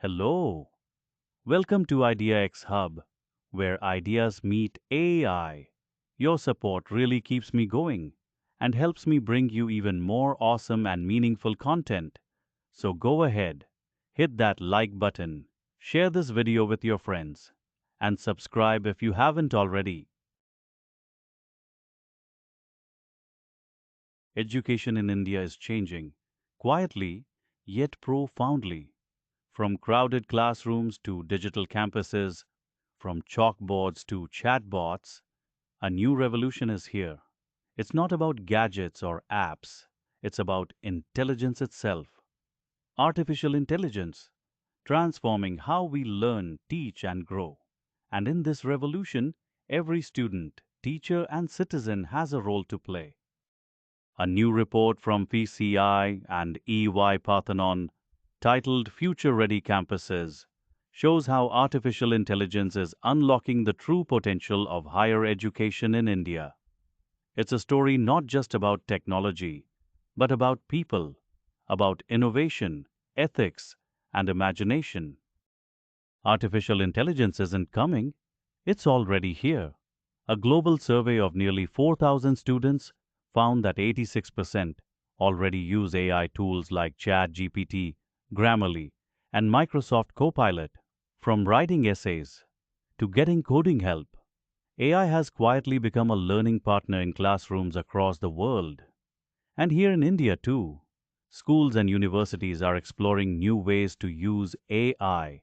Hello, welcome to IdeaXHub, where ideas meet AI. Your support really keeps me going and helps me bring you even more awesome and meaningful content. So go ahead, hit that like button, share this video with your friends, and subscribe if you haven't already. Education in India is changing, quietly yet profoundly. From crowded classrooms to digital campuses, from chalkboards to chatbots, a new revolution is here. It's not about gadgets or apps, it's about intelligence itself. Artificial intelligence, transforming how we learn, teach, and grow. And in this revolution, every student, teacher, and citizen has a role to play. A new report from PCI and EY Parthenon, titled Future Ready Campuses, shows how artificial intelligence is unlocking the true potential of higher education in India. It's a story not just about technology, but about people, about innovation, ethics, and imagination. Artificial intelligence isn't coming, it's already here. A global survey of nearly 4,000 students found that 86% already use AI tools like ChatGPT, Grammarly, and Microsoft Copilot. From writing essays to getting coding help, AI has quietly become a learning partner in classrooms across the world. And here in India too, schools and universities are exploring new ways to use AI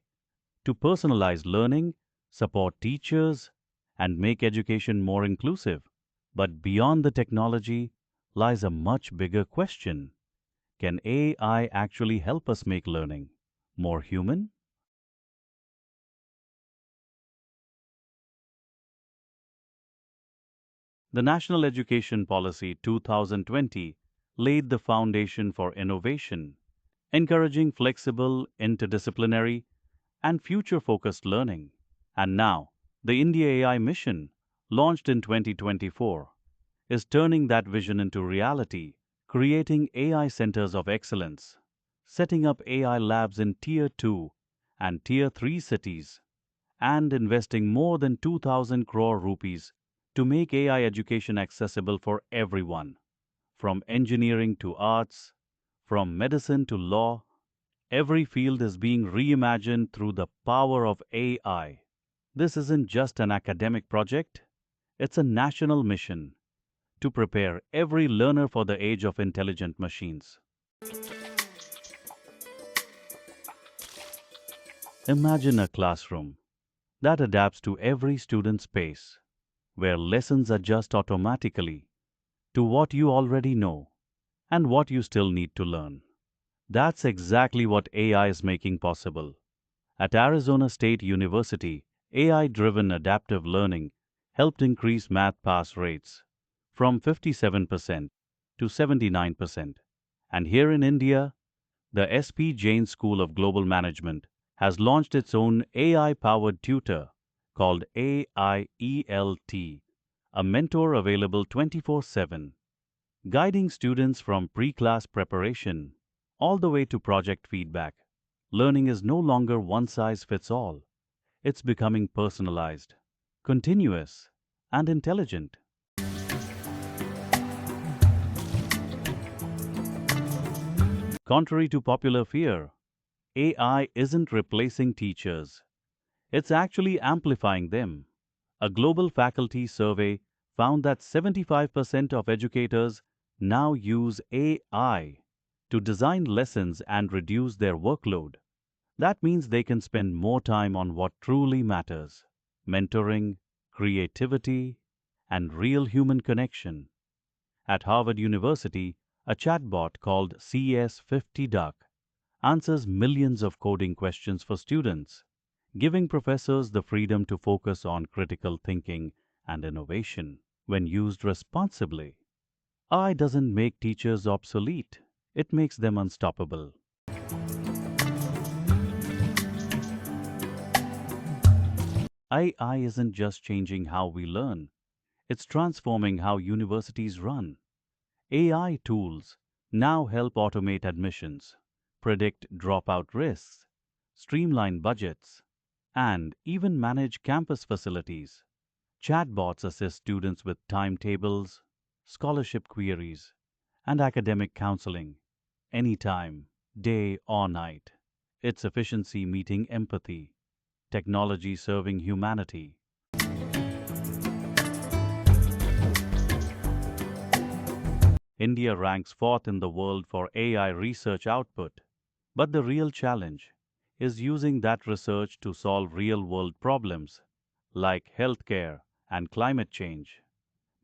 to personalize learning, support teachers, and make education more inclusive. But beyond the technology lies a much bigger question. Can AI actually help us make learning more human? The National Education Policy 2020 laid the foundation for innovation, encouraging flexible, interdisciplinary, and future-focused learning. And now, the India AI Mission, launched in 2024, is turning that vision into reality, creating AI centers of excellence, setting up AI labs in Tier 2 and Tier 3 cities, and investing more than 2,000 crore rupees to make AI education accessible for everyone, from engineering to arts, from medicine to law. Every field is being reimagined through the power of AI. This isn't just an academic project, it's a national mission to prepare every learner for the age of intelligent machines. Imagine a classroom that adapts to every student's pace, where lessons adjust automatically to what you already know and what you still need to learn. That's exactly what AI is making possible. At Arizona State University, AI-driven adaptive learning helped increase math pass rates from 57% to 79%. And here in India, the SP Jain School of Global Management has launched its own AI-powered tutor called AIELT, a mentor available 24/7, guiding students from pre-class preparation all the way to project feedback. Learning is no longer one size fits all. It's becoming personalized, continuous, and intelligent. Contrary to popular fear, AI isn't replacing teachers. It's actually amplifying them. A global faculty survey found that 75% of educators now use AI to design lessons and reduce their workload. That means they can spend more time on what truly matters: mentoring, creativity, and real human connection. At Harvard University, a chatbot called CS50 Duck answers millions of coding questions for students, giving professors the freedom to focus on critical thinking and innovation. When used responsibly, AI doesn't make teachers obsolete, it makes them unstoppable. AI isn't just changing how we learn, it's transforming how universities run. AI tools now help automate admissions, predict dropout risks, streamline budgets, and even manage campus facilities. Chatbots assist students with timetables, scholarship queries, and academic counseling anytime, day or night. It's efficiency meeting empathy, technology serving humanity. India ranks fourth in the world for AI research output. But the real challenge is using that research to solve real world problems like healthcare and climate change.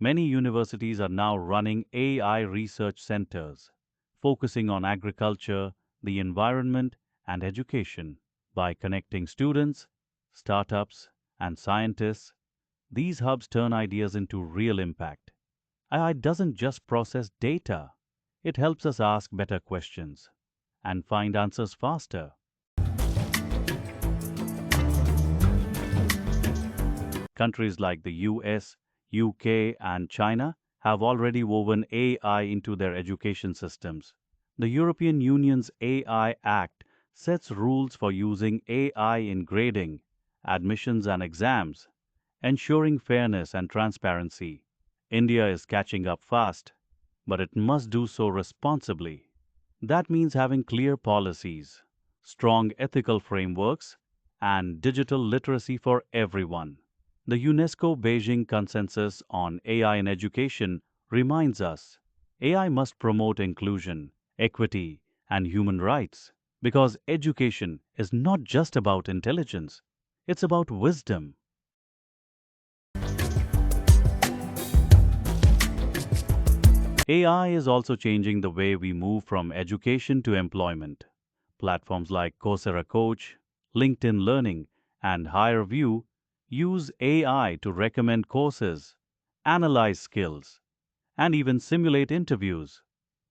Many universities are now running AI research centers, focusing on agriculture, the environment, and education. By connecting students, startups, and scientists, these hubs turn ideas into real impact. AI doesn't just process data, it helps us ask better questions and find answers faster. Countries like the US, UK, and China have already woven AI into their education systems. The European Union's AI Act sets rules for using AI in grading, admissions, and exams, ensuring fairness and transparency. India is catching up fast, but it must do so responsibly. That means having clear policies, strong ethical frameworks, and digital literacy for everyone. The UNESCO Beijing Consensus on AI in Education reminds us AI must promote inclusion, equity, and human rights because education is not just about intelligence, it's about wisdom. AI is also changing the way we move from education to employment. Platforms like Coursera Coach, LinkedIn Learning, and HireVue use AI to recommend courses, analyze skills, and even simulate interviews.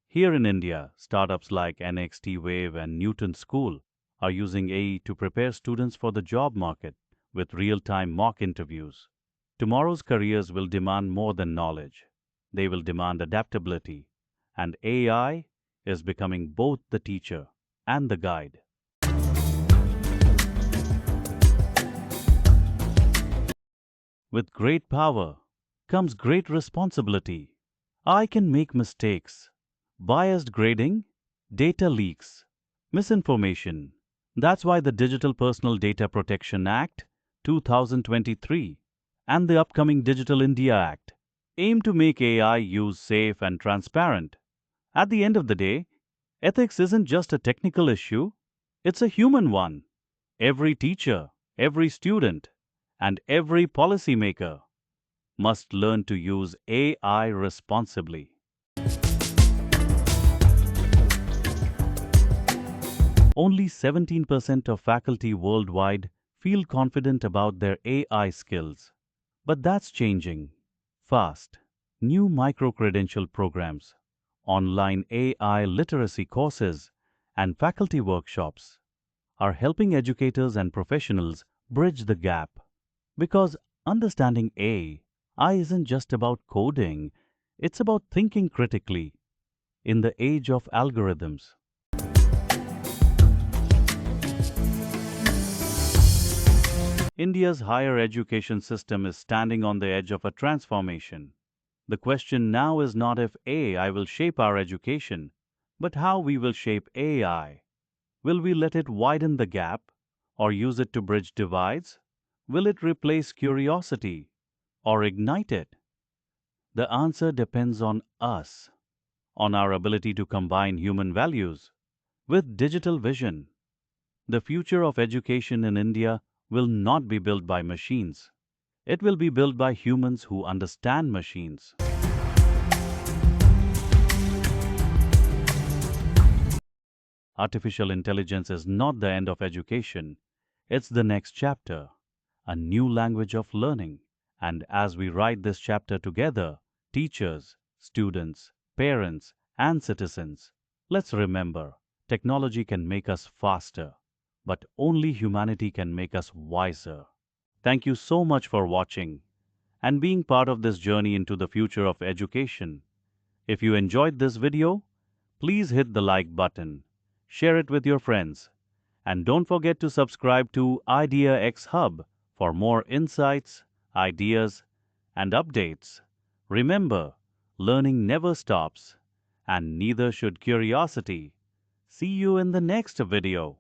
Here in India, startups like NXT Wave and Newton School are using AI to prepare students for the job market with real-time mock interviews. Tomorrow's careers will demand more than knowledge. They will demand adaptability, and AI is becoming both the teacher and the guide. With great power comes great responsibility. I can make mistakes, biased grading, data leaks, misinformation. That's why the Digital Personal Data Protection Act 2023 and the upcoming Digital India Act aim to make AI use safe and transparent. At the end of the day, ethics isn't just a technical issue, it's a human one. Every teacher, every student, and every policymaker must learn to use AI responsibly. Only 17% of faculty worldwide feel confident about their AI skills. But that's changing fast. New micro-credential programs, online AI literacy courses, and faculty workshops are helping educators and professionals bridge the gap. Because understanding AI isn't just about coding, it's about thinking critically in the age of algorithms. India's higher education system is standing on the edge of a transformation. The question now is not if AI will shape our education, but how we will shape AI. Will we let it widen the gap or use it to bridge divides? Will it replace curiosity or ignite it? The answer depends on us, on our ability to combine human values with digital vision. The future of education in India will not be built by machines. It will be built by humans who understand machines. Artificial intelligence is not the end of education. It's the next chapter, a new language of learning. And as we write this chapter together, teachers, students, parents, and citizens, let's remember, technology can make us faster, but only humanity can make us wiser. Thank you so much for watching and being part of this journey into the future of education. If you enjoyed this video, please hit the like button, share it with your friends, And don't forget to subscribe to IdeaXHub for more insights, ideas, and updates. Remember, learning never stops, and neither should curiosity. See you in the next video.